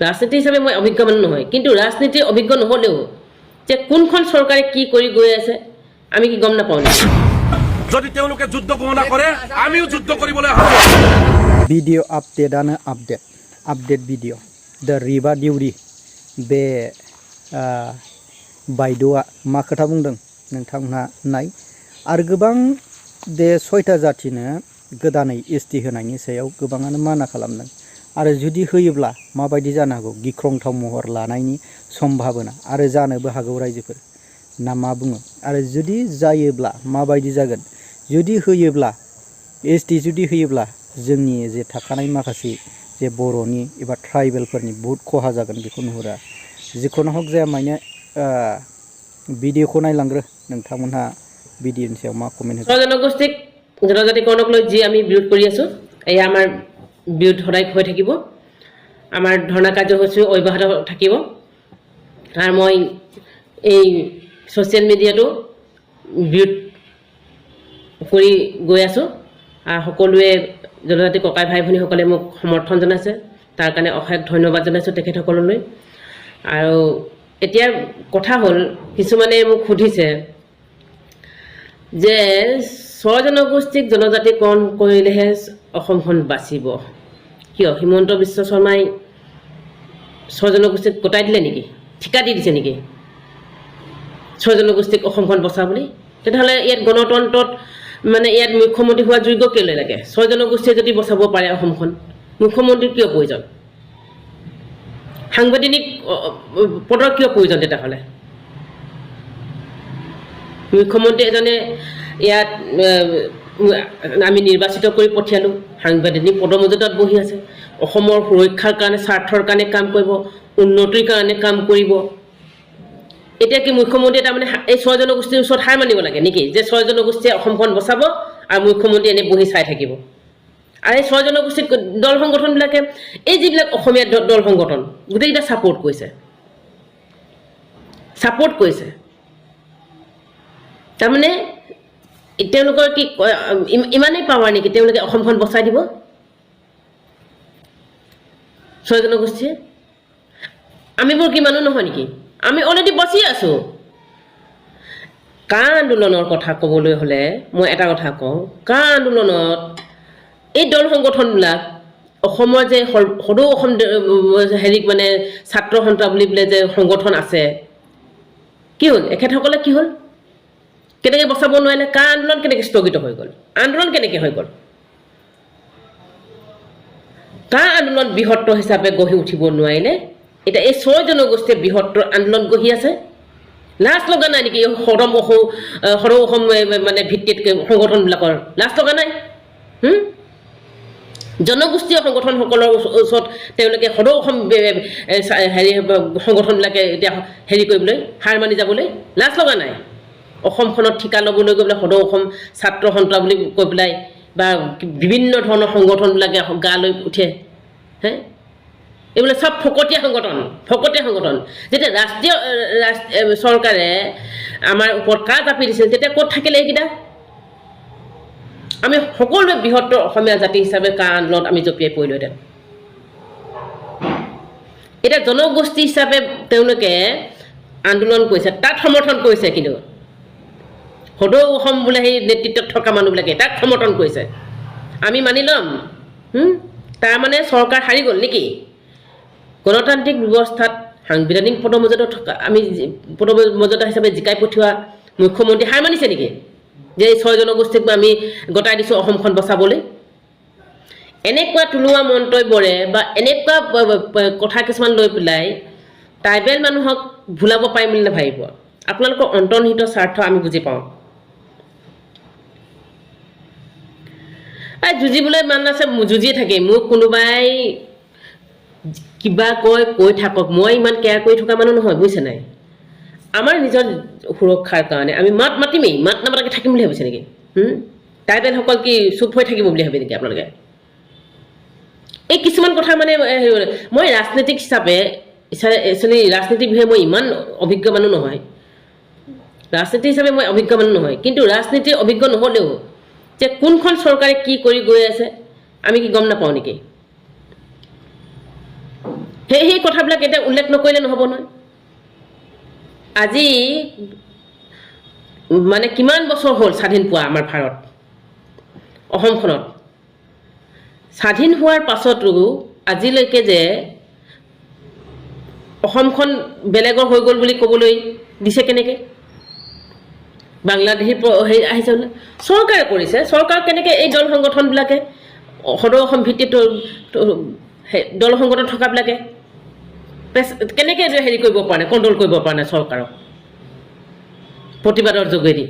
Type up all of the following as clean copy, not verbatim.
ৰাজনীতি হিচাপে মই অভিজ্ঞ মানুহ নহয়, কিন্তু ৰাজনীতিৰ অভিজ্ঞ নহ'লেও যে কোনখন চৰকাৰে কি কৰি গৈ আছে আমি কি গম নাপাওঁ নেকি? যদি তেওঁলোকে যুদ্ধ ঘোষণা কৰে আমিও যুদ্ধ কৰিবলৈ সাজু। ভিডিঅ' আপডেটआनो আপडेट भिडिअ दा रिबा दिउरि बे बायद'आ मा खोथा बुंदों नोंथांमोनहा नाय। आरो गोबां बे 6टा जाथिनो गोदानै एसटि होनायनि सायाव गोबाङानो माना खालामदों। आरो जुदि होयोब्ला माबायदि जानो हागौ गिख्रंथाव महर लानायनि सम्भाबना आरो जानोबो हागौ रायजोफोर ना मा बुङो। आरो जुदि जायोब्ला माबायदि जागोन, जुदि होयोब्ला एसटि जुदि होयोब्ला जोंनि जे थाखानाय माखासे जे बर'नि एबा ट्राइबेलफोरनि बहुत खहा जागोन बेखौ नुहुरा। जिखुनु हक जाया माने भिडिअखौ नायलांग्रो नोंथांमोनहा भिडिअनि सायाव मा कमेन्ट होगोन। জনগোষ্ঠীক জনজাতিকৰণক লৈ যি আমি বিৰোধ কৰি আছো, এয়া আমাৰ বিৰোধ সদায় হৈ থাকিব। আমাৰ ধৰ্ণা কাৰ্যসূচী অব্যাহত থাকিব। আৰু মই এই ছ'চিয়েল মিডিয়াটো বিৰোধ কৰি গৈ আছো। আৰু সকলোৱে জনজাতি ককাই ভাই ভনীসকলে মোক সমৰ্থন জনাইছে, তাৰ কাৰণে অশেষ ধন্যবাদ জনাইছোঁ তেখেতসকললৈ। আৰু এতিয়া কথা হ'ল, কিছুমানে মোক সুধিছে যে 6 জনগোষ্ঠীক জনজাতিকৰণ কৰিলেহে অসমখন বাচিব। কিয় হিমন্ত বিশ্ব শৰ্মাই 6 জনগোষ্ঠীক গোটাই দিলে নেকি? ঠিকা দি দিছে নেকি 6 জনগোষ্ঠীক অসমখন বচা বুলি? তেতিয়াহ'লে ইয়াত গণতন্ত্ৰত মানে ইয়াত মুখ্যমন্ত্ৰী হোৱা যোগ্য কেলৈ লাগে? 6 জনগোষ্ঠীয়ে যদি বচাব পাৰে অসমখন, মুখ্যমন্ত্ৰীৰ কিয় প্ৰয়োজন? সাংবিধানিক পদৰ কিয় প্ৰয়োজন? তেতিয়াহ'লে মুখ্যমন্ত্ৰী এজনে ইয়াত আমি নিৰ্বাচিত কৰি পঠিয়ালোঁ, সাংবিধানিক পদমৰ্যাদাত বহি আছে, অসমৰ সুৰক্ষাৰ কাৰণে স্বাৰ্থৰ কাৰণে কাম কৰিব, উন্নতিৰ কাৰণে কাম কৰিব। এতিয়া কি মুখ্যমন্ত্ৰীয়ে তাৰমানে এই 6 জনগোষ্ঠীৰ ওচৰত হাৰ মানিব লাগে নেকি যে 6 জনগোষ্ঠীয়ে অসমখন বচাব আৰু মুখ্যমন্ত্ৰী এনে বহি চাই থাকিব? আৰু এই 6 জনগোষ্ঠীৰ দল সংগঠনবিলাকে এই যিবিলাক অসমীয়া দল সংগঠন গোটেইকেইটা ছাপোৰ্ট কৰিছে। তাৰমানে তেওঁলোকৰ কি ইমানেই পাৱাৰ নেকি তেওঁলোকে অসমখন বচাই দিব 6 জনগোষ্ঠীয়ে? আমিবোৰ কি মানুহ নহয় নেকি? আমি অলৰেডি বচি আছো। কা আন্দোলনৰ কথা ক'বলৈ হ'লে মই এটা কথা কওঁ, কা আন্দোলনত এই দল সংগঠনবিলাক অসমৰ যে সদৌ অসম হেৰিক মানে ছাত্ৰ সন্থা বুলি বোলে যে সংগঠন আছে, কি হ'ল? এখেতসকলে কি হ'ল? কেনেকৈ বচাব নোৱাৰিলে? কা আন্দোলন কেনেকৈ স্থগিত হৈ গ'ল? আন্দোলন কেনেকৈ হৈ গ'ল? কা আন্দোলন বৃহত্তৰ হিচাপে গঢ়ি উঠিব নোৱাৰিলে? এতিয়া এই 6 জনগোষ্ঠীয়ে বৃহত্তৰ আন্দোলন গঢ়ি আছে। লাজ লগা নাই নেকি সদৌ অসম মানে ভিত্তিত সংগঠনবিলাকৰ? লাজ লগা নাই? জনগোষ্ঠীয় সংগঠনসকলৰ ওচৰত তেওঁলোকে সদৌ অসম হেৰি সংগঠনবিলাকে এতিয়া হেৰি কৰিবলৈ হাৰ মানি যাবলৈ লাজ লগা নাই? অসমখনত ঠিকা ল'বলৈ গৈ পেলাই সদৌ অসম ছাত্ৰ সন্থা বুলি কৈ পেলাই বা বিভিন্ন ধৰণৰ সংগঠনবিলাকে গা লৈ উঠে। এইবিলাক চব ফকতীয়া সংগঠন। যেতিয়া ৰাষ্ট্ৰীয় চৰকাৰে আমাৰ ওপৰত কা জাপি দিছিল তেতিয়া ক'ত থাকিলে এইকেইটা? আমি সকলোৱে বৃহত্তৰ অসমীয়া জাতি হিচাপে কা আন্দোলনত আমি জঁপিয়াই পৰিলোহেঁতেন। এতিয়া জনগোষ্ঠী হিচাপে তেওঁলোকে আন্দোলন কৰিছে, তাত সমৰ্থন কৰিছে, কিন্তু সদৌ অসম বোলে সেই নেতৃত্বত থকা মানুহবিলাকে তাক সমৰ্থন কৰিছে। আমি মানি ল'ম? তাৰমানে চৰকাৰ হাৰি গ'ল নেকি? গণতান্ত্ৰিক ব্যৱস্থাত সাংবিধানিক পদমৰ্যাদাত থকা আমি পদমৰ্যাদা হিচাপে জিকাই পঠিওৱা মুখ্যমন্ত্ৰী হাৰ মানিছে নেকি যে এই 6 জনগোষ্ঠীক আমি গতাই দিছোঁ অসমখন বচাবলৈ? এনেকুৱা তুলুৱা মন্তব্যৰে বা এনেকুৱা কথা কিছুমান লৈ পেলাই ট্ৰাইবেল মানুহক ভুলাব পাৰিম বুলি নাভাবিব। আপোনালোকৰ অন্তৰ্নিহিত স্বাৰ্থ আমি বুজি পাওঁ। যুঁজিবলৈ মান আছে, যুঁজিয়ে থাকে। মোক কোনোবাই কিবা কৈ থাকক, মই ইমান কেয়াৰ কৰি থকা মানুহ নহয়, বুজিছে নাই? আমাৰ নিজৰ সুৰক্ষাৰ কাৰণে আমি মাত মাতিমেই, মাত নামাতাকৈ থাকিম বুলি ভাবিছে নেকি? ট্ৰাইবেলসকল কি চুপ হৈ থাকিব বুলি ভাবে নেকি আপোনালোকে? এই কিছুমান কথা মানে মই ৰাজনীতিক হিচাপে একচুৱেলি ৰাজনীতিৰ বিষয়ে মই ইমান অভিজ্ঞ মানুহ নহয়, কিন্তু ৰাজনীতিৰ অভিজ্ঞ নহ'লেও যে কোনখন চৰকাৰে কি কৰি গৈ আছে আমি কি গম নাপাওঁ নেকি? সেই কথাবিলাক এতিয়া উল্লেখ নকৰিলে নহ'ব নহয়। আজি মানে কিমান বছৰ হ'ল স্বাধীন পোৱা আমাৰ ভাৰত অসমখনত। স্বাধীন হোৱাৰ পাছতো আজিলৈকে যে অসমখন বেলেগৰ হৈ গ'ল বুলি ক'বলৈ দিছে কেনেকৈ? বাংলাদেশী হেৰি আহিছে বোলে চৰকাৰে কৰিছে। চৰকাৰ কেনেকৈ এই দল সংগঠনবিলাকে সদৌ অসম ভিত্তিত দল সংগঠন থকাবিলাকে কেনেকৈ হেৰি কৰিব পৰা নাই, কণ্ট্ৰল কৰিব পৰা নাই চৰকাৰক প্ৰতিবাদৰ যোগেদি।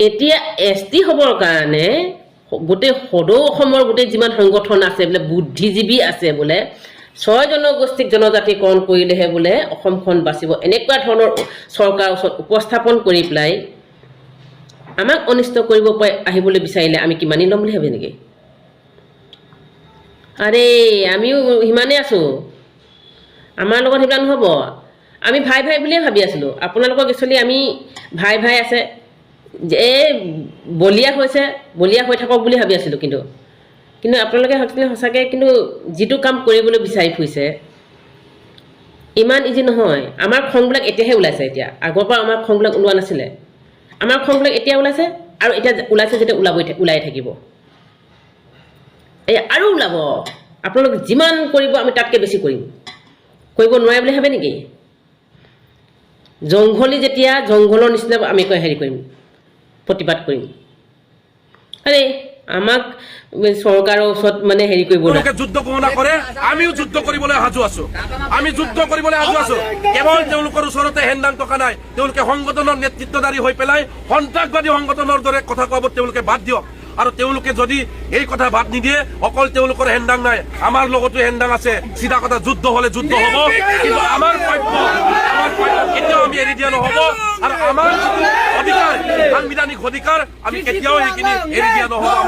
এতিয়া ST হ'বৰ কাৰণে গোটেই সদৌ অসমৰ গোটেই যিমান সংগঠন আছে বোলে, বুদ্ধিজীৱী আছে বোলে, 6 জনগোষ্ঠীক জনজাতিকৰণ কৰিলেহে বোলে অসমখন বাচিব, এনেকুৱা ধৰণৰ চৰকাৰৰ ওচৰত উপস্থাপন কৰি পেলাই আমাক অনিষ্ট কৰিব আহিবলৈ বিচাৰিলে আমি কি মানি ল'ম বুলি ভাবে নেকি? আৰে আমিও সিমানেই আছোঁ, আমাৰ লগত সেইবিলাক নহ'ব। আমি ভাই ভাই বুলিয়ে ভাবি আছিলোঁ। আপোনালোকক একচুৱেলি আমি ভাই ভাই আছে যে বলীয়া হৈছে, বলীয়া হৈ থাকক বুলি ভাবি আছিলোঁ। কিন্তু আপোনালোকে সঁচাকৈ কিন্তু যিটো কাম কৰিবলৈ বিচাৰি ফুৰিছে ইমান ইজি নহয়। আমাৰ খংবিলাক এতিয়াহে ওলাইছে। এতিয়া আগৰ পৰা আমাৰ খংবিলাক ওলোৱা নাছিলে। আমাৰ খংবিলাক এতিয়া ওলাইছে, আৰু এতিয়া ওলাইছে যেতিয়া ওলাই থাকিব। আৰু ওলাব। আপোনালোক যিমান কৰিব আমি তাতকৈ বেছি কৰিম। কৰিব নোৱাৰে বুলি ভাবে নেকি? জংঘলী যেতিয়া জংঘলৰ নিচিনা আমি হেৰি কৰিম, প্ৰতিবাদ কৰিম। আৰে আমাক চৰকাৰৰ ওচৰত মানে হেৰি কৰিব তেওঁলোকে যুদ্ধ ঘোষণা কৰে, আমিও যুদ্ধ কৰিবলৈ সাজু আছো। আমি যুদ্ধ কৰিবলৈ সাজু আছো। কেৱল তেওঁলোকৰ ওচৰতে হেণ্ডাং টকা নাই। তেওঁলোকে সংগঠনৰ নেতৃত্বদাৰী হৈ পেলাই সন্ত্ৰাসবাদী সংগঠনৰ দৰে কথা কোৱাব তেওঁলোকে বাদ দিয়ক। আৰু তেওঁলোকে যদি এই কথা বাদ নিদিয়ে, অকল তেওঁলোকৰ হেণ্ডাং নাই, আমাৰ লগতো হেণ্ডাং আছে। চিধা কথা, যুদ্ধ হলে যুদ্ধ হ'ব, কিন্তু আমাৰ প্ৰাপ্য কেতিয়াও আমি এৰি দিয়া নহ'ব। আৰু আমাৰ অধিকাৰ, সাংবিধানিক অধিকাৰ, আমি কেতিয়াও সেইখিনি এৰি দিয়া নহ'ব।